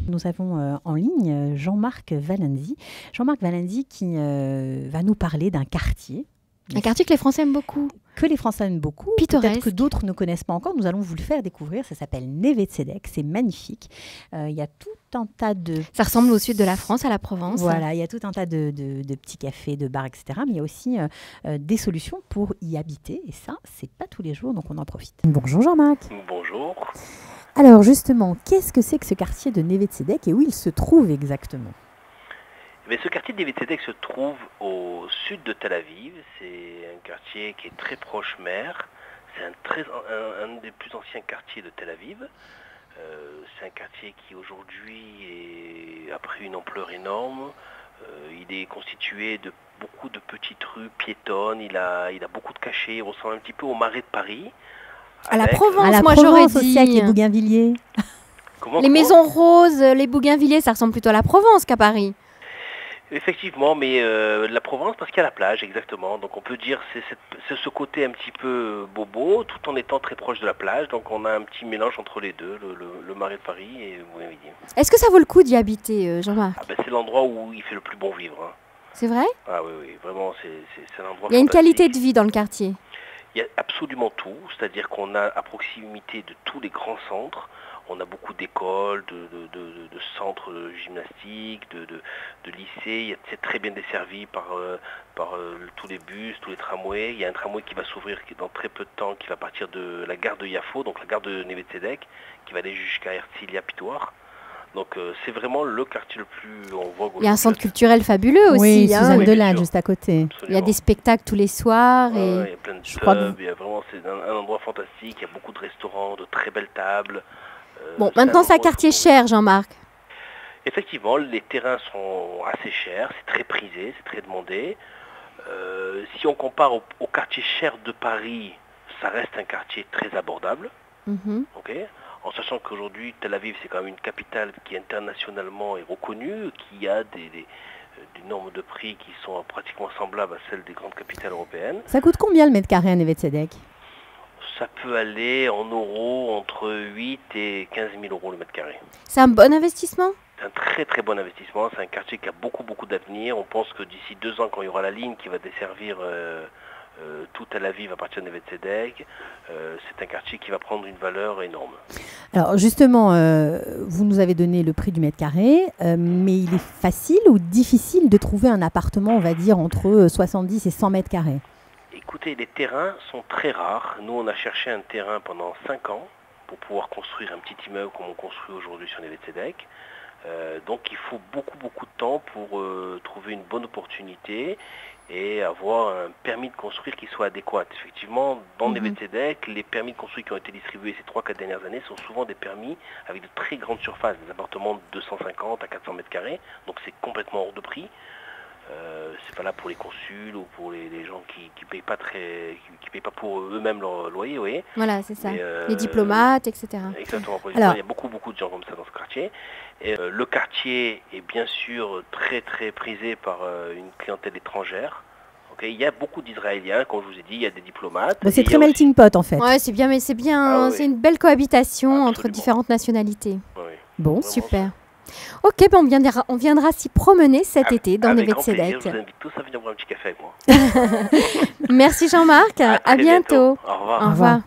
Nous avons en ligne Jean-Marc Valenzi. Jean-Marc Valenzi qui va nous parler d'un quartier. Un quartier que les Français aiment beaucoup. Que les Français aiment beaucoup. Pittoresque. Peut-être que d'autres ne connaissent pas encore. Nous allons vous le faire découvrir. Ça s'appelle Neve Tzedek. C'est magnifique. Il y a tout un tas de... Ça ressemble au sud de la France, à la Provence. Voilà, il y a tout un tas de petits cafés, de bars, etc. Mais il y a aussi des solutions pour y habiter. Et ça, c'est pas tous les jours, donc on en profite. Bonjour Jean-Marc. Bonjour. Alors justement, qu'est-ce que c'est que ce quartier de Neve Tzedek et où il se trouve exactement ? Mais ce quartier de Neve Tzedek se trouve au sud de Tel Aviv. C'est un quartier qui est très proche mer. C'est un des plus anciens quartiers de Tel Aviv. C'est un quartier qui aujourd'hui a pris une ampleur énorme. Il est constitué de beaucoup de petites rues piétonnes. Il a beaucoup de cachets. Il ressemble un petit peu au Marais de Paris. À la Provence, moi j'aurais dit. Aussi avec les Bougainvilliers. Les maisons roses, les Bougainvilliers, ça ressemble plutôt à la Provence qu'à Paris. Effectivement, mais la Provence parce qu'il y a la plage, exactement. Donc on peut dire c'est ce côté un petit peu bobo, tout en étant très proche de la plage. Donc on a un petit mélange entre les deux, le Marais de Paris et Bougainvilliers. Est-ce que ça vaut le coup d'y habiter, Jean-Marc ? C'est l'endroit où il fait le plus bon vivre. Hein. C'est vrai ? Ah oui, vraiment, c'est un endroit Il y a une fantastique. qualité de vie dans le quartier. Il y a absolument tout, c'est-à-dire qu'on a à proximité de tous les grands centres. On a beaucoup d'écoles, de centres de gymnastique, de lycées. C'est très bien desservi par tous les bus, tous les tramways. Il y a un tramway qui va s'ouvrir dans très peu de temps, qui va partir de la gare de Yafo, donc la gare de Neve Tzedek, qui va aller jusqu'à Herzliya Pittoar. Donc c'est vraiment le quartier le plus en vogue. Il y a un centre culturel fabuleux aussi. Oui, Suzanne Oui, Delage, bien sûr. juste à côté. Absolument. Il y a des spectacles tous les soirs. Il Et... y a plein de c'est un endroit fantastique. Il y a beaucoup de restaurants, de très belles tables. Bon, maintenant c'est un quartier cher, Jean-Marc. Effectivement, les terrains sont assez chers, c'est très prisé, c'est très demandé. Si on compare au quartier cher de Paris, ça reste un quartier très abordable. Okay, en sachant qu'aujourd'hui, Tel Aviv, c'est quand même une capitale qui internationalement est reconnue, qui a des normes de prix qui sont pratiquement semblables à celles des grandes capitales européennes. Ça coûte combien le mètre carré à Neve Tzedek ? Ça peut aller en euros entre 8 et 15 000 euros le mètre carré. C'est un bon investissement ? C'est un très très bon investissement. C'est un quartier qui a beaucoup d'avenir. On pense que d'ici 2 ans, quand il y aura la ligne qui va desservir tout Tel Aviv à partir de Neve Tzedek, c'est un quartier qui va prendre une valeur énorme. Alors justement, vous nous avez donné le prix du mètre carré, mais il est facile ou difficile de trouver un appartement, on va dire, entre 70 et 100 mètres carrés ? Écoutez, les terrains sont très rares. Nous, on a cherché un terrain pendant 5 ans pour pouvoir construire un petit immeuble comme on construit aujourd'hui sur Neve Tzedek. Donc il faut beaucoup de temps pour trouver une bonne opportunité et avoir un permis de construire qui soit adéquat. Effectivement, dans Neve Tzedek, les permis de construire qui ont été distribués ces 3-4 dernières années sont souvent des permis avec de très grandes surfaces, des appartements de 250 à 400 mètres carrés, donc c'est complètement hors de prix. C'est pas là pour les consuls ou pour les gens qui payent pas pour eux-mêmes leur loyer, vous voyez. Voilà, c'est ça. Les diplomates, etc. Exactement. Alors, il y a beaucoup de gens comme ça dans ce quartier. Et le quartier est bien sûr très prisé par une clientèle étrangère. Okay, il y a beaucoup d'Israéliens, comme je vous ai dit, il y a des diplomates. Bon, c'est très melting pot en fait. Ouais, c'est bien, mais c'est bien. C'est une belle cohabitation entre différentes nationalités. Oui. Bon, vraiment, super. Ok, on viendra s'y promener cet été dans Neve Tzedek. Je vous invite tous à venir boire un petit café avec moi. Merci Jean-Marc, à bientôt. Au revoir. Au revoir.